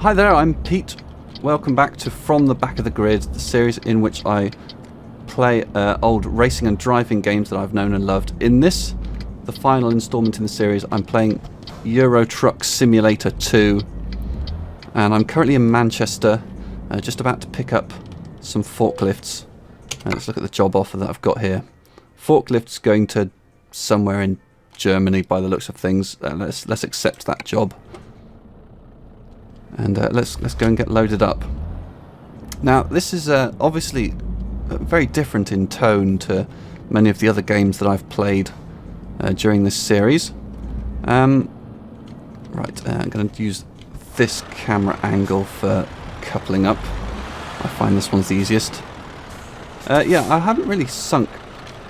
Hi there, I'm Pete. Welcome back to From the Back of the Grid, the series in which I play old racing and driving games that I've known and loved. In this, the final installment in the series, I'm playing Euro Truck Simulator 2, and I'm currently in Manchester, just about to pick up some forklifts. Let's look at the job offer that I've got here. Forklifts going to somewhere in Germany by the looks of things. Let's accept that job. And let's go and get loaded up. Now, this is obviously very different in tone to many of the other games that I've played during this series. Right, I'm going to use this camera angle for coupling up. I find this one's the easiest. Yeah, I haven't really sunk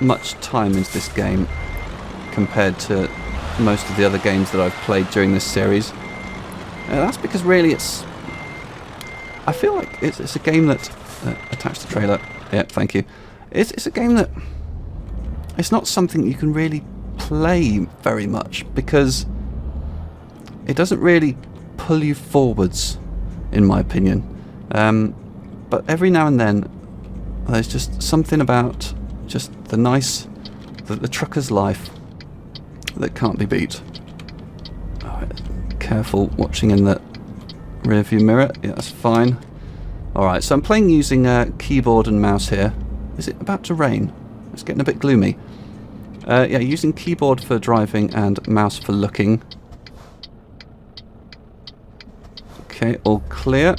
much time into this game compared to most of the other games that I've played during this series. That's because really I feel like it's a game that... attach the trailer. Yeah, thank you. It's a game that... It's not something you can really play very much because it doesn't really pull you forwards, in my opinion. But every now and then there's just something about just the trucker's life that can't be beat. Careful watching in the rear view mirror. Yeah, that's fine. Alright, so I'm playing using keyboard and mouse here. Is it about to rain? It's getting a bit gloomy. Yeah, using keyboard for driving and mouse for looking. Okay, all clear.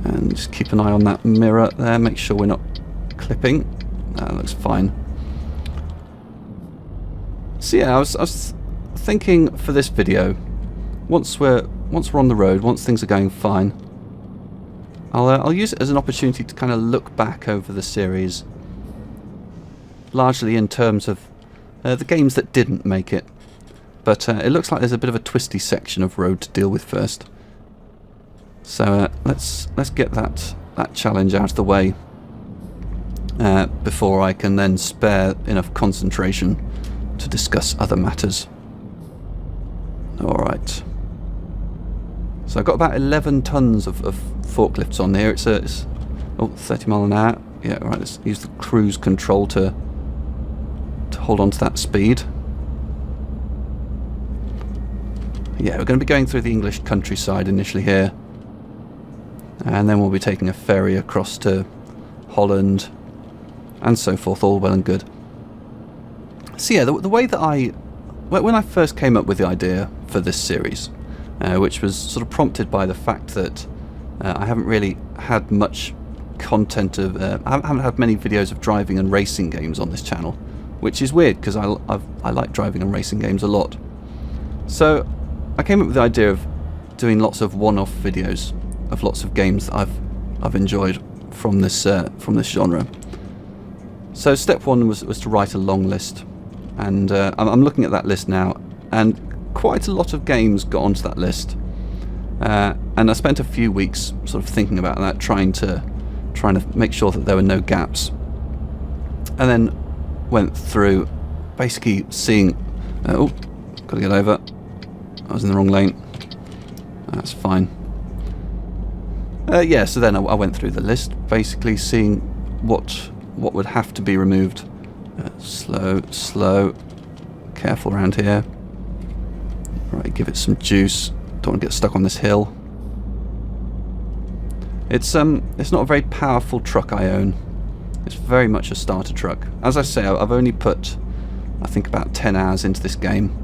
And just keep an eye on that mirror there, make sure we're not clipping. That looks fine. So yeah, I was thinking for this video, once we're on the road, once things are going fine, I'll use it as an opportunity to kind of look back over the series, largely in terms of the games that didn't make it. But it looks like there's a bit of a twisty section of road to deal with first. So let's get that challenge out of the way before I can then spare enough concentration to discuss other matters. Alright. So I've got about 11 tons of forklifts on here. It's 30 mile an hour. Yeah, right, let's use the cruise control to hold on to that speed. Yeah, we're going to be going through the English countryside initially here. And then we'll be taking a ferry across to Holland and so forth, all well and good. So yeah, the way that when I first came up with the idea for this series, which was sort of prompted by the fact that I haven't really had much content of, I haven't had many videos of driving and racing games on this channel, which is weird because I like driving and racing games a lot. So I came up with the idea of doing lots of one-off videos of lots of games that I've enjoyed from this genre. So step one was to write a long list. And I'm looking at that list now, and quite a lot of games got onto that list. And I spent a few weeks sort of thinking about that, trying to make sure that there were no gaps. And then went through, basically seeing... oh, got to get over. I was in the wrong lane. That's fine. Yeah, so then I went through the list, basically seeing what would have to be removed. Slow. Careful around here. Right, give it some juice. Don't want to get stuck on this hill. It's not a very powerful truck I own. It's very much a starter truck. As I say, I've only put, I think, about 10 hours into this game.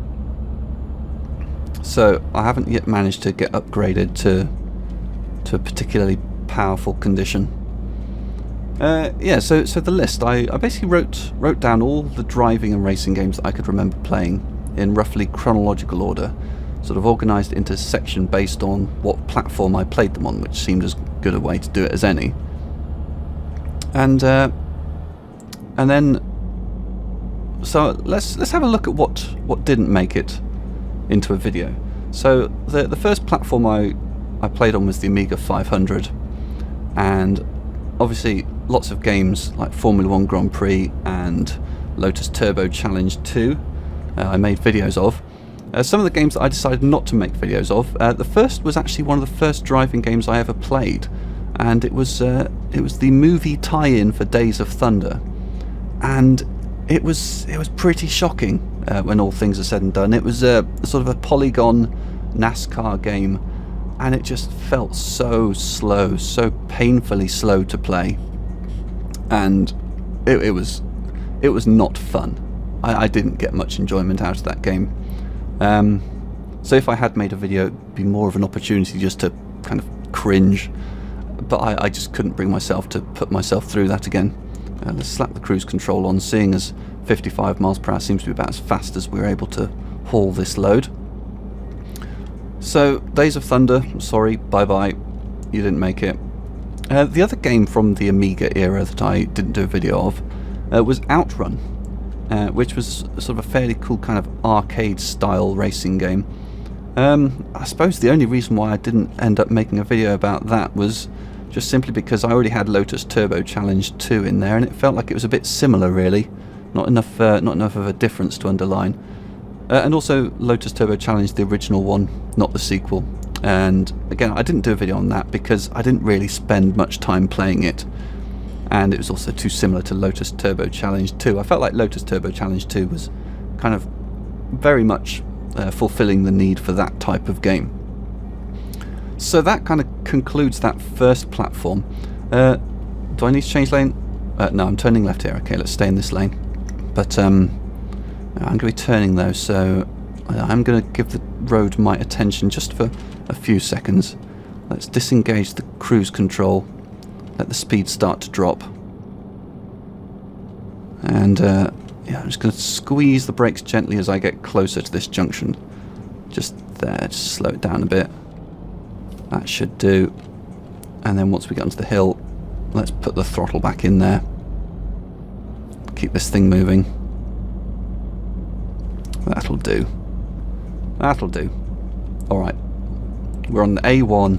So I haven't yet managed to get upgraded to a particularly powerful condition. Yeah, so the list, I basically wrote down all the driving and racing games that I could remember playing in roughly chronological order, sort of organised into a section based on what platform I played them on, which seemed as good a way to do it as any. And then, so let's have a look at what didn't make it into a video. So the first platform I played on was the Amiga 500, and obviously lots of games like Formula 1 Grand Prix and Lotus Turbo Challenge 2 I made videos of. Some of the games that I decided not to make videos of, the first was actually one of the first driving games I ever played, and it was the movie tie-in for Days of Thunder, and it was pretty shocking when all things are said and done. It was a sort of a polygon NASCAR game, and it just felt so slow, so painfully slow to play, and it was not fun. I didn't get much enjoyment out of that game. So if I had made a video, it'd be more of an opportunity just to kind of cringe, but I just couldn't bring myself to put myself through that again. Let's slap the cruise control on, seeing as 55 miles per hour seems to be about as fast as we're able to haul this load. So, Days of Thunder, sorry, bye-bye, you didn't make it. The other game from the Amiga era that I didn't do a video of was Outrun, which was sort of a fairly cool kind of arcade-style racing game. I suppose the only reason why I didn't end up making a video about that was just simply because I already had Lotus Turbo Challenge 2 in there, and it felt like it was a bit similar, really. Not enough of a difference to underline. And also Lotus Turbo Challenge, the original one, not the sequel. And again, I didn't do a video on that because I didn't really spend much time playing it. And it was also too similar to Lotus Turbo Challenge 2. I felt like Lotus Turbo Challenge 2 was kind of very much fulfilling the need for that type of game. So that kind of concludes that first platform. Do I need to change lane? No, I'm turning left here. Okay, let's stay in this lane. But I'm going to be turning though, so I'm going to give the road my attention just for a few seconds. Let's disengage the cruise control, let the speed start to drop, and yeah, I'm just going to squeeze the brakes gently as I get closer to this junction. Just there, just slow it down a bit. That should do. And then once we get onto the hill, let's put the throttle back in there. Keep this thing moving. That'll do. That'll do. Alright. We're on the A1.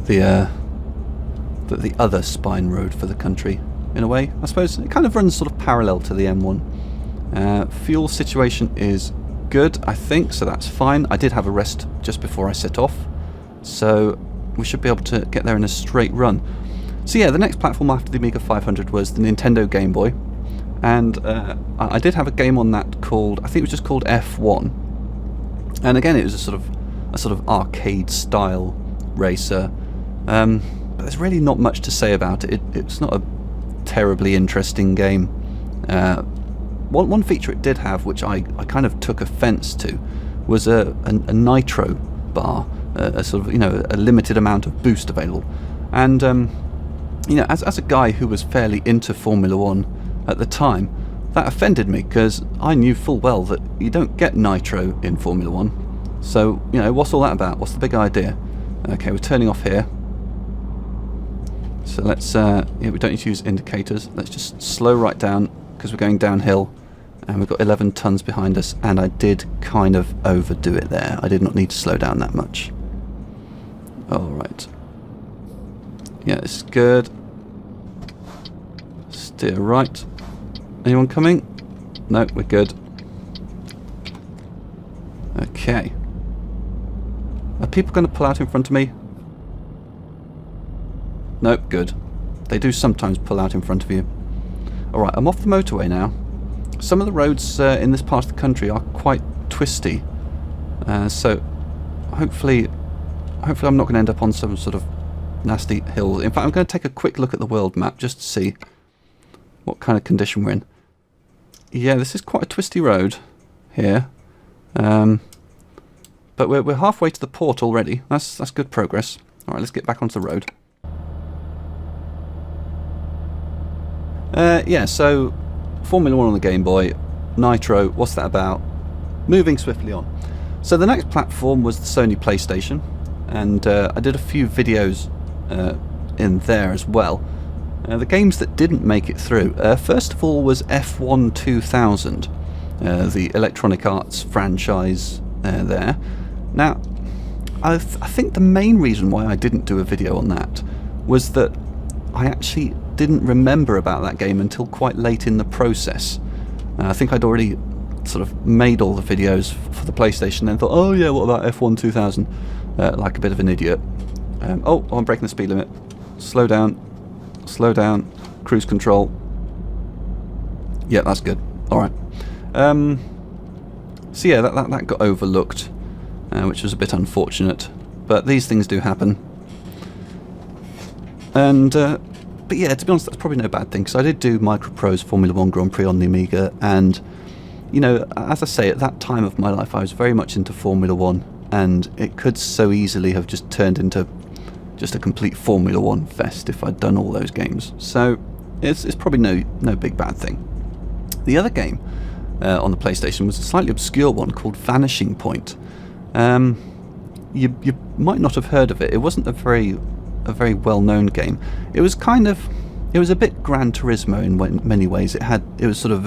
The other spine road for the country, in a way. I suppose it kind of runs sort of parallel to the M1. Fuel situation is good, I think, so that's fine. I did have a rest just before I set off, so we should be able to get there in a straight run. So yeah, the next platform after the Amiga 500 was the Nintendo Game Boy, and I did have a game on that called, I think it was just called F1, and again it was a sort of arcade style racer, but there's really not much to say about it. It's not a terribly interesting game. One feature it did have, which I kind of took offence to, was a nitro bar, a sort of, a limited amount of boost available. And as a guy who was fairly into Formula 1 at the time, that offended me because I knew full well that you don't get nitro in Formula 1. So, what's all that about? What's the big idea? Okay, we're turning off here. So let's, we don't need to use indicators. Let's just slow right down because we're going downhill. And we've got 11 tons behind us, and I did kind of overdo it there. I did not need to slow down that much. Alright. Yeah, this is good. Steer right. Anyone coming? No, we're good. Okay. Are people going to pull out in front of me? Nope, good. They do sometimes pull out in front of you. Alright, I'm off the motorway now. Some of the roads in this part of the country are quite twisty, so hopefully I'm not going to end up on some sort of nasty hill. In fact, I'm going to take a quick look at the world map just to see what kind of condition we're in. Yeah, this is quite a twisty road here, but we're halfway to the port already. That's good progress. All right, let's get back onto the road. Yeah, so Formula 1 on the Game Boy, Nitro, what's that about? Moving swiftly on. So the next platform was the Sony PlayStation, and I did a few videos in there as well. The games that didn't make it through, first of all was F1 2000, the Electronic Arts franchise there. Now, I think the main reason why I didn't do a video on that was that I actually didn't remember about that game until quite late in the process. I think I'd already sort of made all the videos for the PlayStation, then thought, oh yeah, what about F1 2000? Like a bit of an idiot. Oh, I'm breaking the speed limit. Slow down, cruise control. Yeah, that's good. All right. So yeah, that got overlooked, which was a bit unfortunate. But these things do happen. And but yeah, to be honest, that's probably no bad thing, because I did do Micropro's Formula 1 Grand Prix on the Amiga, and you know, as I say, at that time of my life, I was very much into Formula 1, and it could so easily have just turned into just a complete Formula 1 fest if I'd done all those games. So it's probably no big bad thing. The other game on the PlayStation was a slightly obscure one called Vanishing Point. You might not have heard of it. It wasn't a very well-known game. It was a bit Gran Turismo in many ways. It was sort of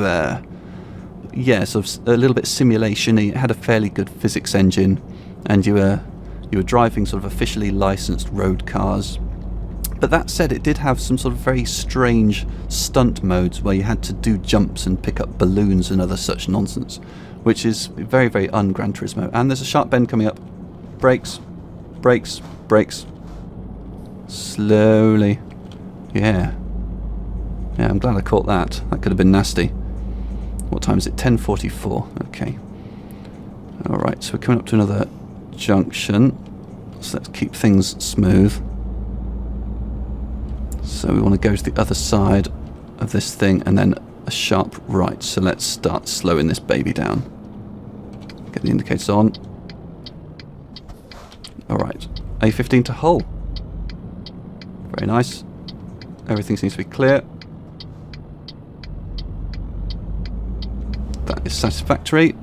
sort of a little bit simulation-y. It had a fairly good physics engine, and you were driving sort of officially licensed road cars. But that said, it did have some sort of very strange stunt modes where you had to do jumps and pick up balloons and other such nonsense, which is very, very un-Gran Turismo. And there's a sharp bend coming up. Brakes, brakes, brakes. Slowly. Yeah, I'm glad I caught that. That could have been nasty. What time is it? 10:44. Okay. Alright, so we're coming up to another junction. So let's keep things smooth. So we want to go to the other side of this thing and then a sharp right. So let's start slowing this baby down. Get the indicators on. Alright, A15 to Hull. Very nice. Everything seems to be clear. That is satisfactory.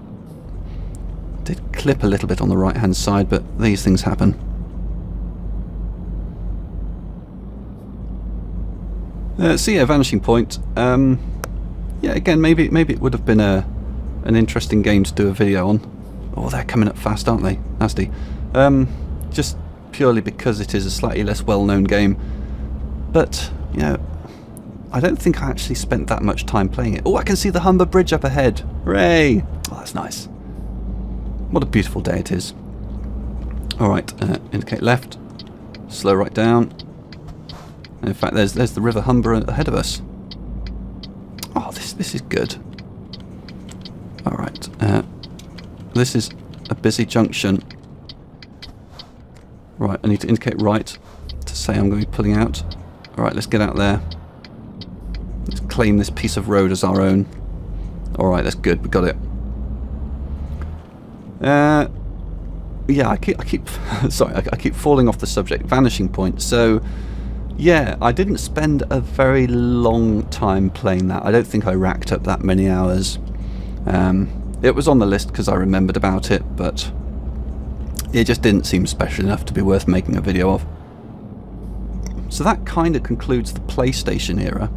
Did clip a little bit on the right hand side, but these things happen. So yeah, Vanishing Point. Yeah, again, maybe it would have been an interesting game to do a video on. Oh, they're coming up fast, aren't they? Nasty. Just purely because it is a slightly less well-known game. But, you know, I don't think I actually spent that much time playing it. Oh, I can see the Humber Bridge up ahead. Hooray! Oh, that's nice. What a beautiful day it is. Alright, indicate left. Slow right down. And in fact, there's the River Humber ahead of us. Oh, this is good. Alright, this is a busy junction. Right, I need to indicate right to say I'm going to be pulling out. Alright, let's get out there. Let's claim this piece of road as our own. Alright, that's good, we got it. Yeah, I keep sorry, I keep falling off the subject. Vanishing Point. So, yeah, I didn't spend a very long time playing that. I don't think I racked up that many hours. It was on the list because I remembered about it, but it just didn't seem special enough to be worth making a video of. So that kind of concludes the PlayStation era.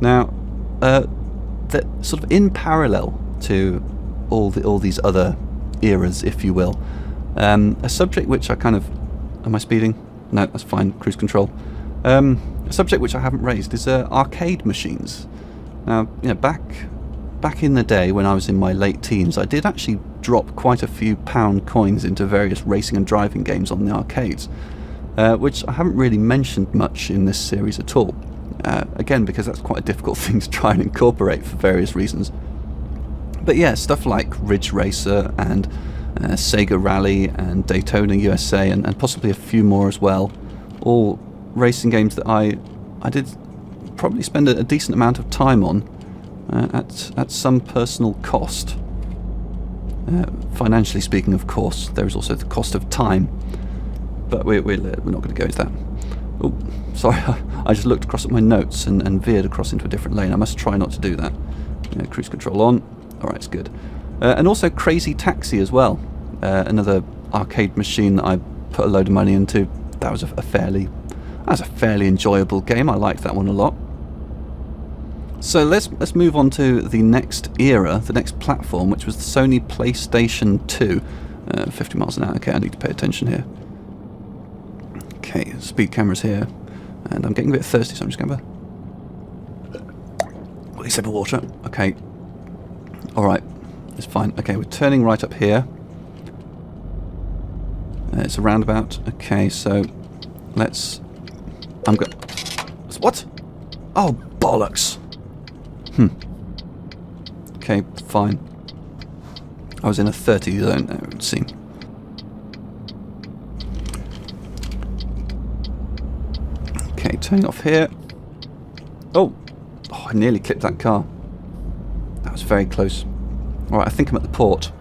Now, that sort of in parallel to all these other eras, if you will, a subject which I kind of... Am I speeding? No, that's fine. Cruise control. A subject which I haven't raised is arcade machines. Now, you know, back in the day when I was in my late teens, I did actually drop quite a few pound coins into various racing and driving games on the arcades, which I haven't really mentioned much in this series at all. Again, because that's quite a difficult thing to try and incorporate for various reasons. But yeah, stuff like Ridge Racer and Sega Rally and Daytona USA and possibly a few more as well. All racing games that I did probably spend a decent amount of time on at some personal cost. Financially speaking, of course, there is also the cost of time. But we're not going to go into that. Oh, sorry, I just looked across at my notes and veered across into a different lane. I must try not to do that. Cruise control on. Alright, it's good. And also Crazy Taxi as well. Another arcade machine that I put a load of money into. That was a fairly enjoyable game. I liked that one a lot. So let's move on to the next era, the next platform, which was the Sony PlayStation 2. 50 miles an hour. Okay, I need to pay attention here. Okay, speed cameras here. And I'm getting a bit thirsty, so I'm just going to have a sip of water. Okay. Alright. It's fine. Okay, we're turning right up here. It's a roundabout. Okay, so let's... I'm going... What? Oh, bollocks. Okay, fine. I was in a 30 zone, it would seem. Okay, turning off here. Oh, I nearly clipped that car. That was very close. Alright, I think I'm at the port.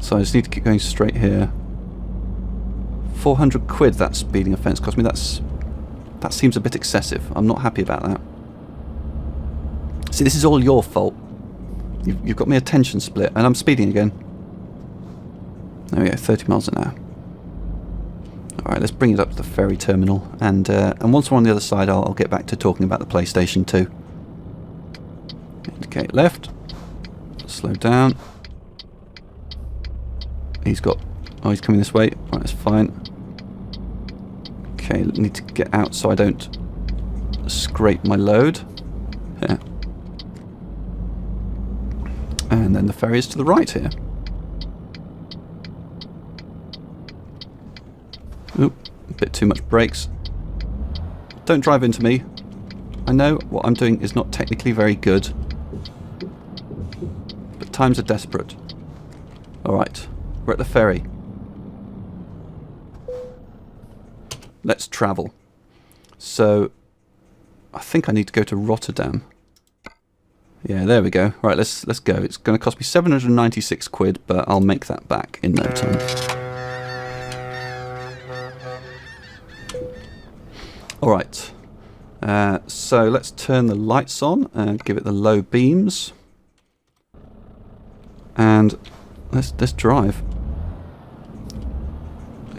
So I just need to keep going straight here. 400 quid that speeding offence cost me. That seems a bit excessive. I'm not happy about that. See, this is all your fault. You've got me attention split, and I'm speeding again. There we go, 30 miles an hour. Alright, let's bring it up to the ferry terminal, and once we're on the other side, I'll get back to talking about the PlayStation 2. Indicate left. Slow down. He's coming this way. Right, that's fine. Okay, need to get out so I don't scrape my load. Yeah. And then the ferry is to the right here. Oop, a bit too much brakes. Don't drive into me. I know what I'm doing is not technically very good, but times are desperate. Alright, we're at the ferry. Let's travel. So, I think I need to go to Rotterdam. Yeah, there we go. Right, let's go. It's going to cost me 796 quid, but I'll make that back in no time. Alright. So let's turn the lights on and give it the low beams. And let's drive.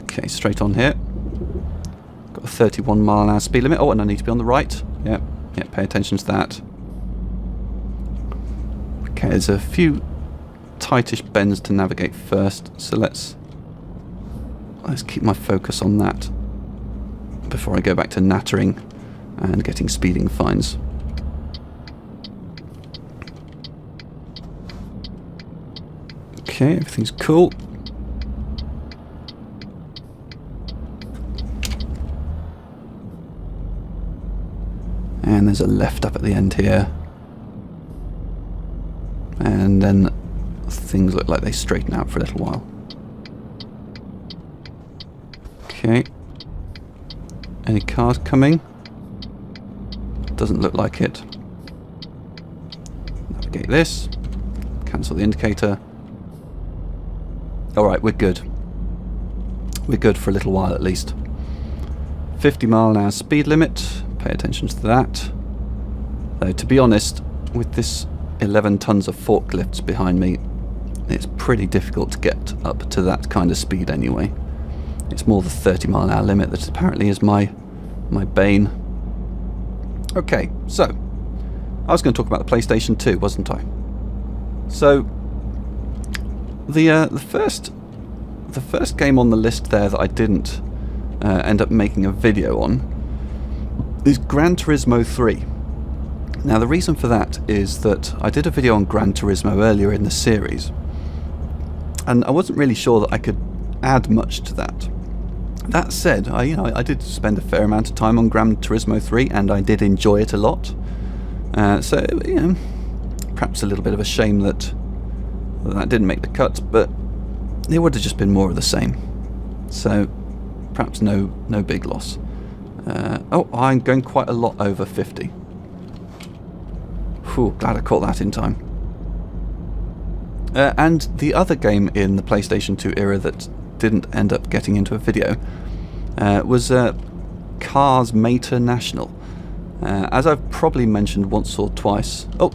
Okay, straight on here. Got a 31 mile an hour speed limit. Oh, and I need to be on the right. Yep, pay attention to that. Okay, there's a few tightish bends to navigate first, so let's keep my focus on that before I go back to nattering and getting speeding fines. Okay, everything's cool. And there's a left up at the end here. And then things look like they straighten out for a little while. Okay. Any cars coming? Doesn't look like it. Navigate this. Cancel the indicator. Alright, we're good. We're good for a little while at least. 50 mile an hour speed limit. Pay attention to that. Though, to be honest, with this 11 tons of forklifts behind me, it's pretty difficult to get up to that kind of speed anyway. It's more the 30 mile an hour limit that apparently is my bane. Okay, so I was going to talk about the PlayStation 2, wasn't I? So the first game on the list there that I didn't end up making a video on is Gran Turismo 3. Now the reason for that is that I did a video on Gran Turismo earlier in the series, and I wasn't really sure that I could add much to that. That said, I did spend a fair amount of time on Gran Turismo 3, and I did enjoy it a lot. So perhaps a little bit of a shame that didn't make the cut, but it would have just been more of the same. So perhaps no big loss. Oh, I'm going quite a lot over 50. Whew, glad I caught that in time. And the other game in the PlayStation 2 era that didn't end up getting into a video was Cars Mater National. As I've probably mentioned once or twice... Oh,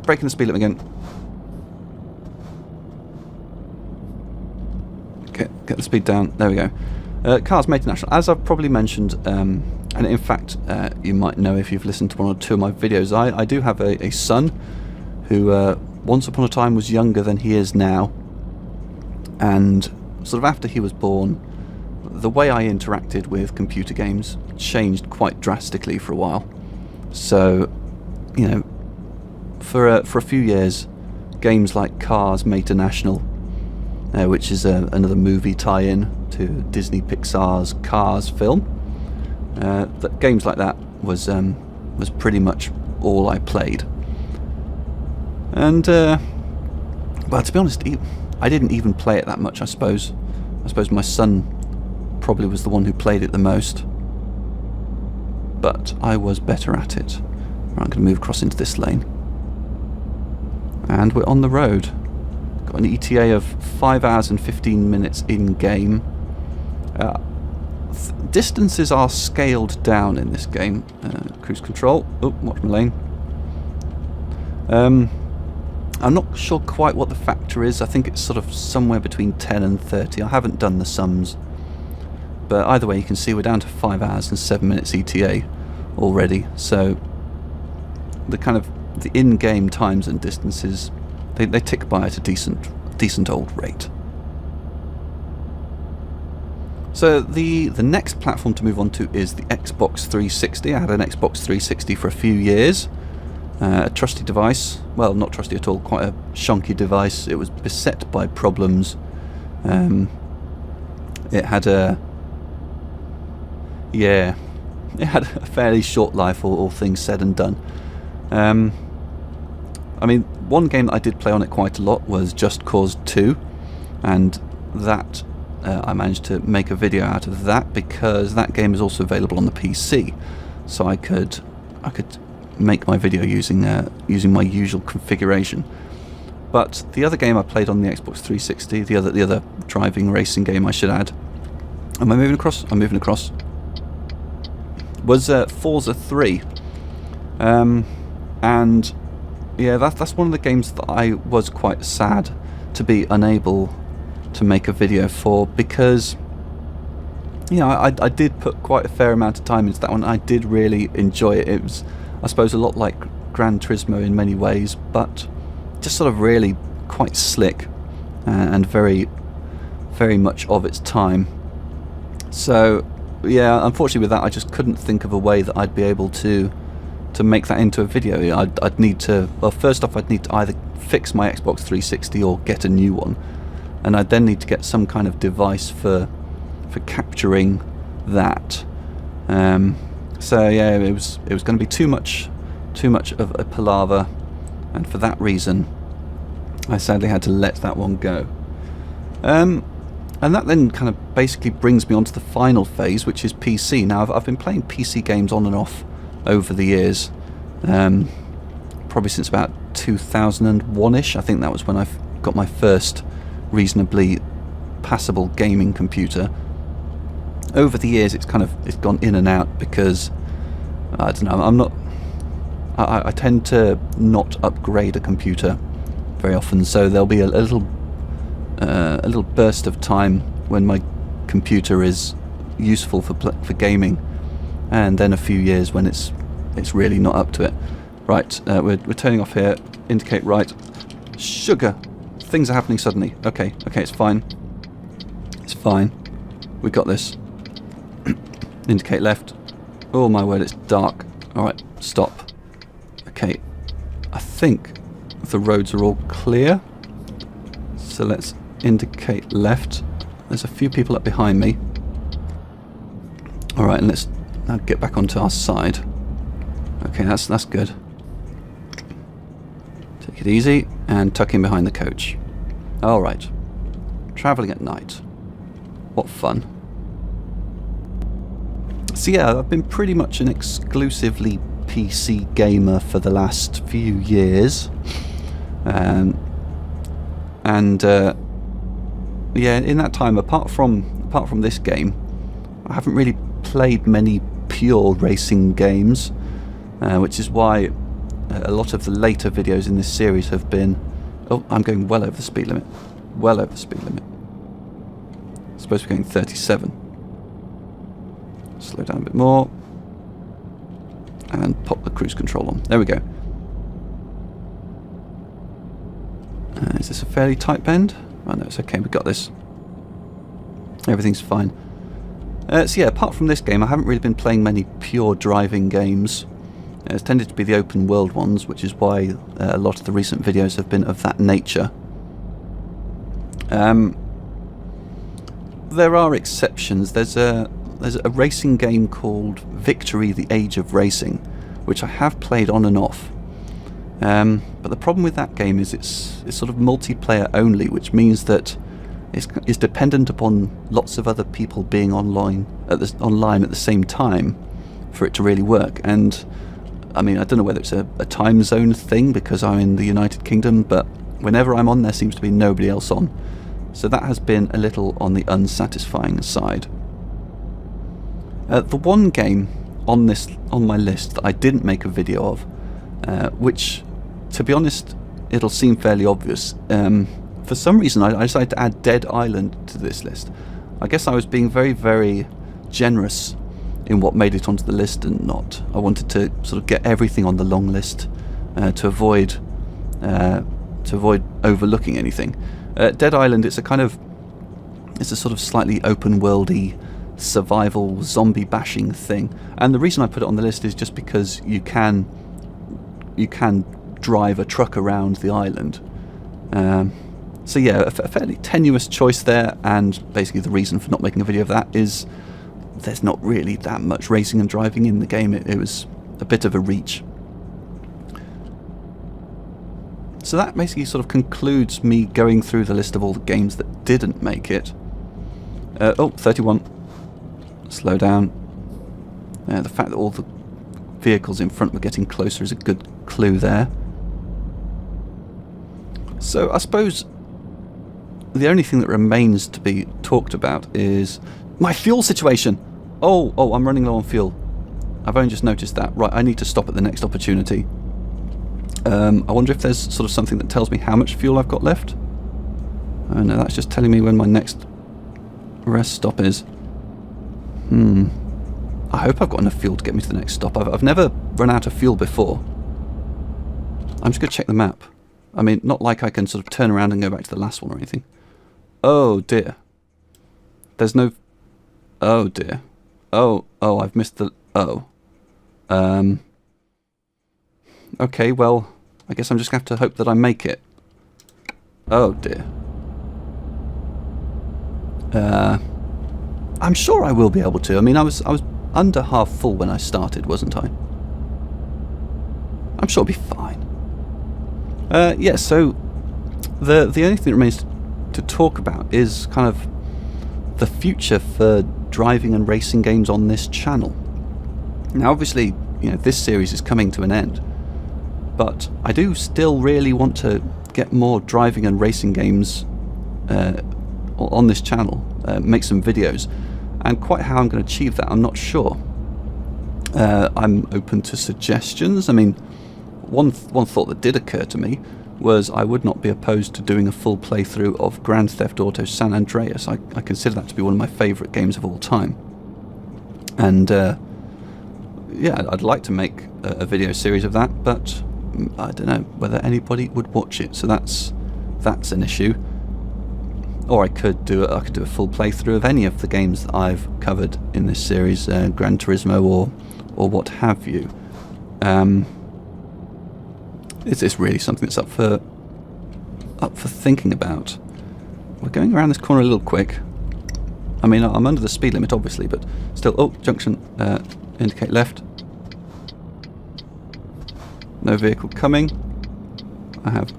breaking the speed limit again. Get the speed down. There we go. Cars Mater National. As I've probably mentioned, and in fact you might know if you've listened to one or two of my videos, I do have a son who once upon a time was younger than he is now, and sort of after he was born, the way I interacted with computer games changed quite drastically for a while. So, for a few years, games like Cars International, which is another movie tie-in to Disney Pixar's Cars film. Games like that was pretty much all I played. And well, to be honest, I didn't even play it that much. I suppose my son probably was the one who played it the most, but I was better at it. Right, I'm going to move across into this lane, and we're on the road. Got an ETA of 5 hours and 15 minutes in game. Distances are scaled down in this game. Cruise control. Oh, watch my lane. I'm not sure quite what the factor is. I think it's sort of somewhere between 10 and 30. I haven't done the sums. But either way, you can see we're down to 5 hours and 7 minutes ETA already. So the in-game times and distances, they tick by at a decent old rate. So the next platform to move on to is the Xbox 360. I had an Xbox 360 for a few years. A trusty device. Well, not trusty at all, quite a shonky device. It was beset by problems. It had a fairly short life, all things said and done. I mean, one game that I did play on it quite a lot was Just Cause 2, and that I managed to make a video out of that because that game is also available on the PC, so I could make my video using my usual configuration. But the other game I played on the Xbox 360, the other driving racing game I should add, am I moving across? I'm moving across. Was Forza 3, and yeah, that's one of the games that I was quite sad to be unable to make a video for, because I did put quite a fair amount of time into that one. I did really enjoy it. It was, I suppose, a lot like Gran Turismo in many ways, but just sort of really quite slick and very, very much of its time. So yeah, unfortunately with that, I just couldn't think of a way that I'd be able to make that into a video. I'd need to, well, first off, I'd need to either fix my Xbox 360 or get a new one, and I'd then need to get some kind of device for capturing that. So yeah, it was going to be too much of a palaver, and for that reason, I sadly had to let that one go. And that then kind of basically brings me on to the final phase, which is PC. Now, I've been playing PC games on and off over the years, probably since about 2001-ish. I think that was when I got my first reasonably passable gaming computer. Over the years, it's gone in and out because I don't know. I tend to not upgrade a computer very often, so there'll be a little burst of time when my computer is useful for gaming, and then a few years when it's really not up to it. Right, we're turning off here. Indicate right. Sugar. Things are happening suddenly. Okay, it's fine. It's fine. We got this. Indicate left. Oh my word, it's dark. Alright, stop. Okay, I think the roads are all clear. So let's indicate left. There's a few people up behind me. Alright, and let's now get back onto our side. Okay, that's good. Take it easy and tuck in behind the coach. Alright. Travelling at night. What fun. So yeah, I've been pretty much an exclusively PC gamer for the last few years. Yeah, in that time, apart from this game, I haven't really played many pure racing games, which is why a lot of the later videos in this series have been... Oh, I'm going well over the speed limit. Well over the speed limit. I'm supposed to be going 37. Slow down a bit more. And pop the cruise control on. There we go. Is this a fairly tight bend? Oh no, it's okay, we got this. Everything's fine. So yeah, apart from this game, I haven't really been playing many pure driving games. It's tended to be the open world ones, which is why a lot of the recent videos have been of that nature. There are exceptions. There's a racing game called Victory: The Age of Racing, which I have played on and off. But the problem with that game is it's sort of multiplayer only, which means that it's dependent upon lots of other people being online at the same time for it to really work. And I mean, I don't know whether it's a time zone thing because I'm in the United Kingdom, but whenever I'm on, there seems to be nobody else on. So that has been a little on the unsatisfying side. The one game on my list that I didn't make a video of, which, to be honest, it'll seem fairly obvious. For some reason, I decided to add Dead Island to this list. I guess I was being very, very generous in what made it onto the list and not. I wanted to sort of get everything on the long list to avoid overlooking anything. Dead Island, it's a sort of slightly open worldy survival zombie bashing thing, and the reason I put it on the list is just because you can drive a truck around the island. So yeah, a fairly tenuous choice there, and basically the reason for not making a video of that is there's not really that much racing and driving in the game. It was a bit of a reach. So that basically sort of concludes me going through the list of all the games that didn't make it. 31. Slow down. The fact that all the vehicles in front were getting closer is a good clue there. So I suppose the only thing that remains to be talked about is my fuel situation. Oh, I'm running low on fuel. I've only just noticed that. Right, I need to stop at the next opportunity. I wonder if there's sort of something that tells me how much fuel I've got left. Oh no, that's just telling me when my next rest stop is. I hope I've got enough fuel to get me to the next stop. I've never run out of fuel before. I'm just going to check the map. I mean, not like I can sort of turn around and go back to the last one or anything. Oh dear. There's no... Oh dear. Oh, I've missed the... Okay, well, I guess I'm just going to have to hope that I make it. Oh dear. I'm sure I will be able to. I mean, I was under half full when I started, wasn't I? I'm sure it'll be fine. Yeah, so the only thing that remains to talk about is kind of the future for driving and racing games on this channel. Now, obviously, this series is coming to an end, but I do still really want to get more driving and racing games on this channel, make some videos, and quite how I'm going to achieve that, I'm not sure. I'm open to suggestions. I mean, one thought that did occur to me was I would not be opposed to doing a full playthrough of Grand Theft Auto San Andreas. I consider that to be one of my favourite games of all time. And yeah, I'd like to make a video series of that, but I don't know whether anybody would watch it, so that's an issue. Or I could do a full playthrough of any of the games that I've covered in this series, Gran Turismo or what have you. It's really something that's up for thinking about. We're going around this corner a little quick. I mean, I'm under the speed limit, obviously, but still. Oh, junction. Indicate left. No vehicle coming. I have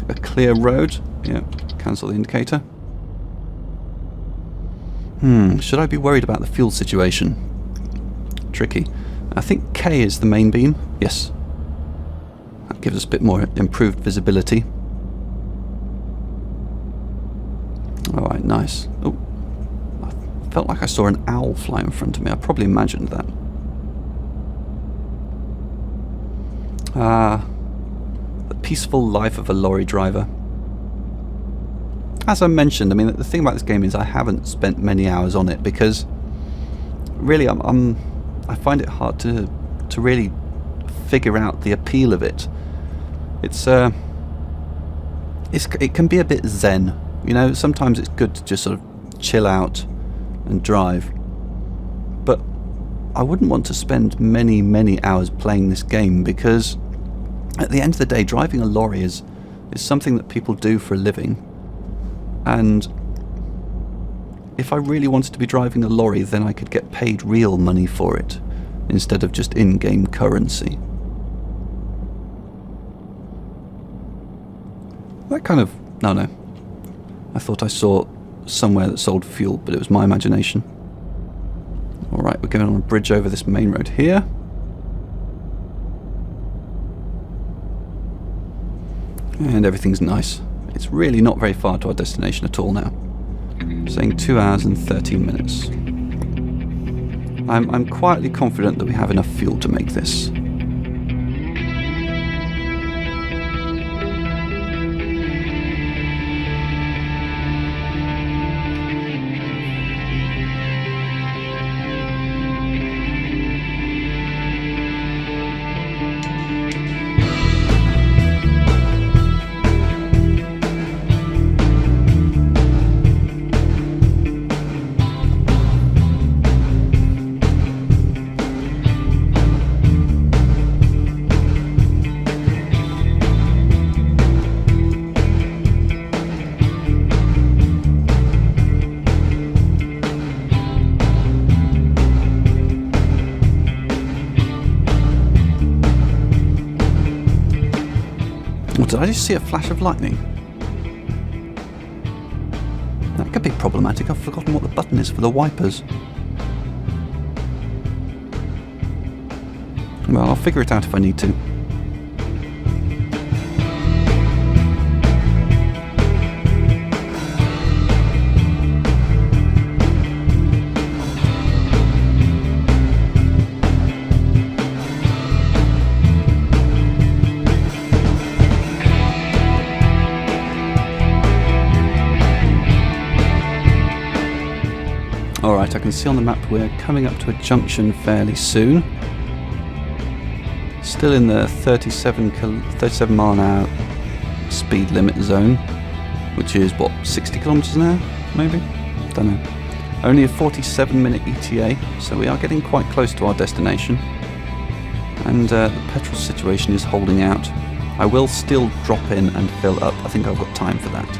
a clear road. Yeah, cancel the indicator. Should I be worried about the fuel situation? Tricky. I think K is the main beam. Yes. That gives us a bit more improved visibility. Alright, nice. Oh, I felt like I saw an owl fly in front of me. I probably imagined that. The peaceful life of a lorry driver. As I mentioned, I mean, the thing about this game is I haven't spent many hours on it because really I find it hard to really figure out the appeal of it. It can be a bit zen, sometimes it's good to just sort of chill out and drive, but I wouldn't want to spend many hours playing this game, because at the end of the day, driving a lorry is something that people do for a living. And if I really wanted to be driving a lorry, then I could get paid real money for it, instead of just in-game currency. That kind of... No. I thought I saw somewhere that sold fuel, but it was my imagination. Alright, we're going on a bridge over this main road here. And everything's nice. It's really not very far to our destination at all now. Saying 2 hours and 13 minutes. I'm quietly confident that we have enough fuel to make this. Did I just see a flash of lightning? That could be problematic. I've forgotten what the button is for the wipers. Well, I'll figure it out if I need to. Alright, I can see on the map we're coming up to a junction fairly soon. Still in the 37 mile an hour speed limit zone, which is, what, 60 kilometers an hour, maybe? Don't know. Only a 47-minute ETA, so we are getting quite close to our destination. And the petrol situation is holding out. I will still drop in and fill up. I think I've got time for that.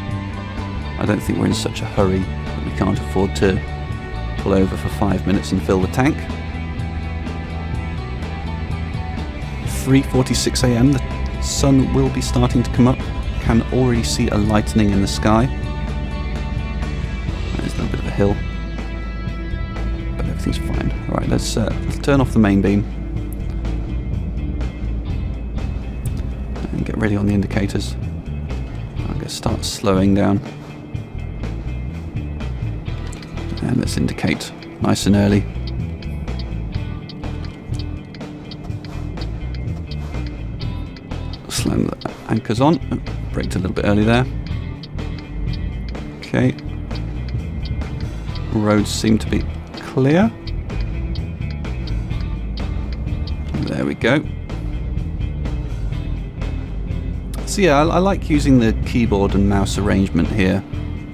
I don't think we're in such a hurry that we can't afford to pull over for 5 minutes and fill the tank. 3:46 a.m. the sun will be starting to come up. Can already see a lightening in the sky. There's a little bit of a hill, but everything's fine. Alright, let's turn off the main beam and get ready on the indicators. I'm going to start slowing down. And let's indicate nice and early. Slam the anchors on. Oh, braked a little bit early there. Okay. Roads seem to be clear. There we go. So yeah, I like using the keyboard and mouse arrangement here.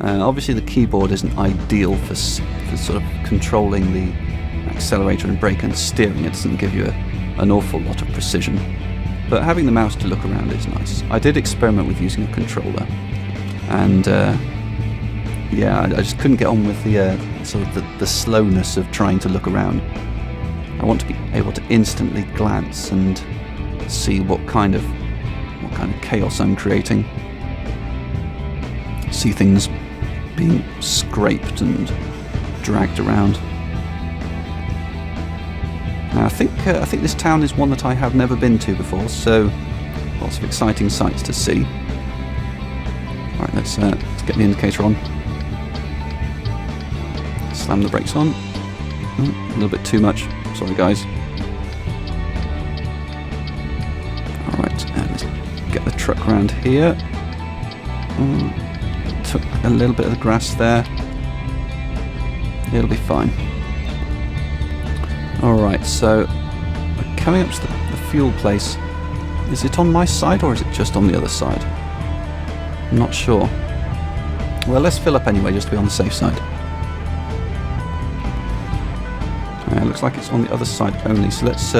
Obviously the keyboard isn't ideal for sort of controlling the accelerator and brake and steering. It doesn't give you an awful lot of precision. But having the mouse to look around is nice. I did experiment with using a controller, and yeah, I just couldn't get on with the sort of the slowness of trying to look around. I want to be able to instantly glance and see what kind of chaos I'm creating. See things being scraped and dragged around. Now, I think this town is one that I have never been to before, so lots of exciting sights to see. Right, let's get the indicator on. Slam the brakes on. A little bit too much. Sorry, guys. All right, and let's get the truck around here. Took a little bit of the grass there. It'll be fine. Alright, so we're coming up to the fuel place. Is it on my side or is it just on the other side? I'm not sure. Well, let's fill up anyway, just to be on the safe side. It looks like it's on the other side only, so let's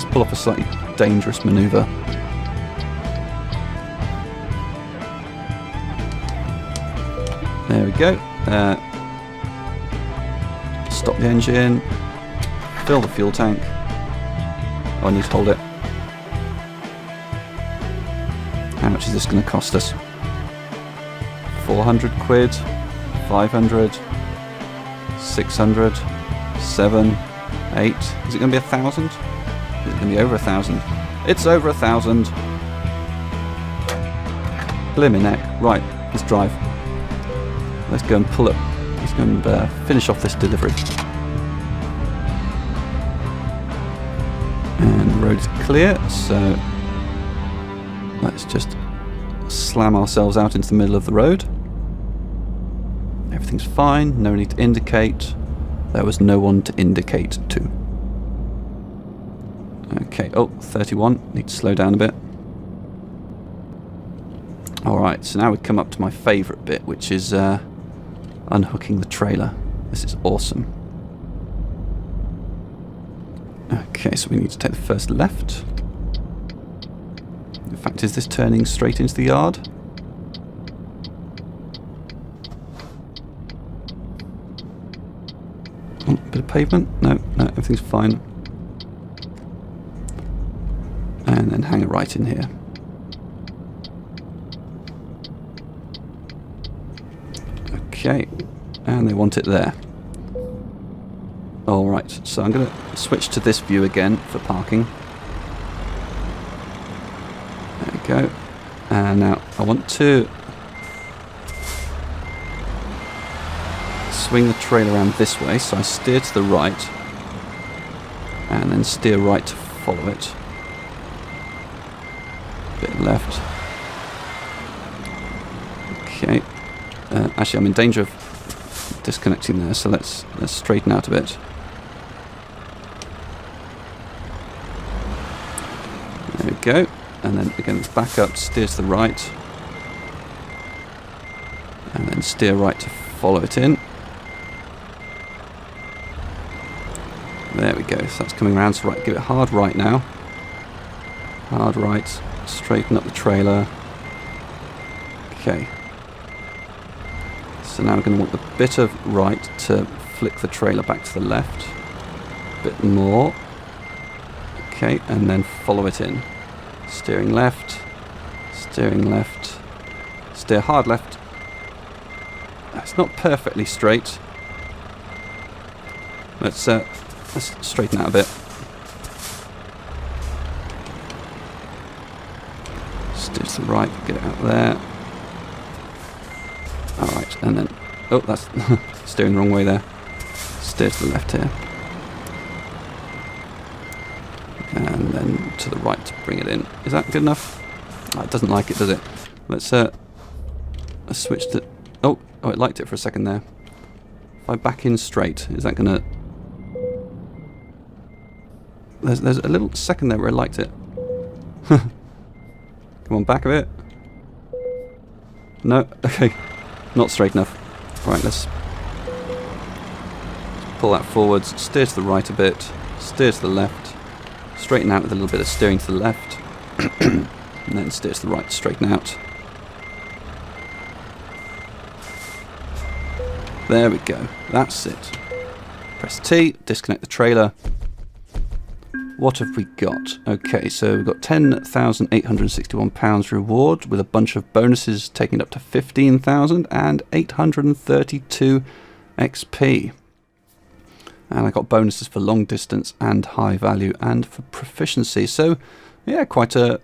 pull off a slightly dangerous manoeuvre. There we go. Stop the engine. Fill the fuel tank. Oh, I need to hold it. How much is this going to cost us? 400 quid, 500, 600, 7, 8. Is it going to be 1,000? Is it going to be over 1,000? It's over 1,000. Blimey neck. Right, let's drive. Let's go and pull it. Let's go and finish off this delivery. And the road is clear, so let's just slam ourselves out into the middle of the road. Everything's fine, no need to indicate. There was no one to indicate to. Okay, oh, 31. Need to slow down a bit. Alright, so now we come up to my favourite bit, which is unhooking the trailer. This is awesome. Okay, so we need to take the first left. In fact, is this turning straight into the yard? Oh, bit of pavement? No, everything's fine. And then hang it right in here. Okay, and they want it there. Alright, so I'm going to switch to this view again for parking. There we go. And now I want to swing the trailer around this way, so I steer to the right and then steer right to follow it. Bit left. Okay. Actually, I'm in danger of disconnecting there, so let's straighten out a bit. There we go. And then again, back up, steer to the right. And then steer right to follow it in. There we go, so that's coming around, so right, give it a hard right now. Hard right, straighten up the trailer. Okay. So now we're going to want the bit of right to flick the trailer back to the left. A bit more. Okay, and then follow it in. Steering left, steer hard left. It's not perfectly straight. Let's straighten out a bit. Steer to the right, get it out there. Alright, and then... Oh, that's steering the wrong way there. Steer to the left here. And then to the right to bring it in. Is that good enough? Oh, it doesn't like it, does it? Let's switch to... Oh, it liked it for a second there. If I back in straight, is that going to... There's a little second there where I liked it. Come on, back a bit. No, okay. Not straight enough. Right, let's pull that forwards, steer to the right a bit, steer to the left, straighten out with a little bit of steering to the left, and then steer to the right to straighten out. There we go. That's it. Press T, disconnect the trailer. What have we got? Okay, so we've got £10,861 reward with a bunch of bonuses taking it up to 15,832 XP. And I got bonuses for long distance and high value and for proficiency. So, yeah, quite a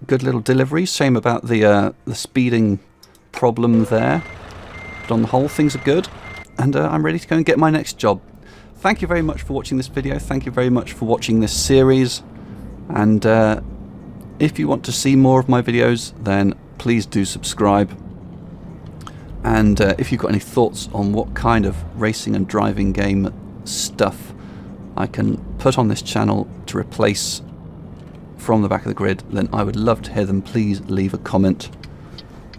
good little delivery. Shame about the speeding problem there. But on the whole, things are good. And I'm ready to go and get my next job. Thank you very much for watching this video. Thank you very much for watching this series. And if you want to see more of my videos, then please do subscribe. And if you've got any thoughts on what kind of racing and driving game stuff I can put on this channel to replace from the back of the grid, then I would love to hear them. Please leave a comment.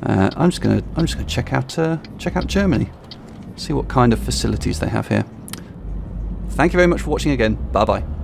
I'm just gonna check out Germany, see what kind of facilities they have here. Thank you very much for watching again. Bye bye.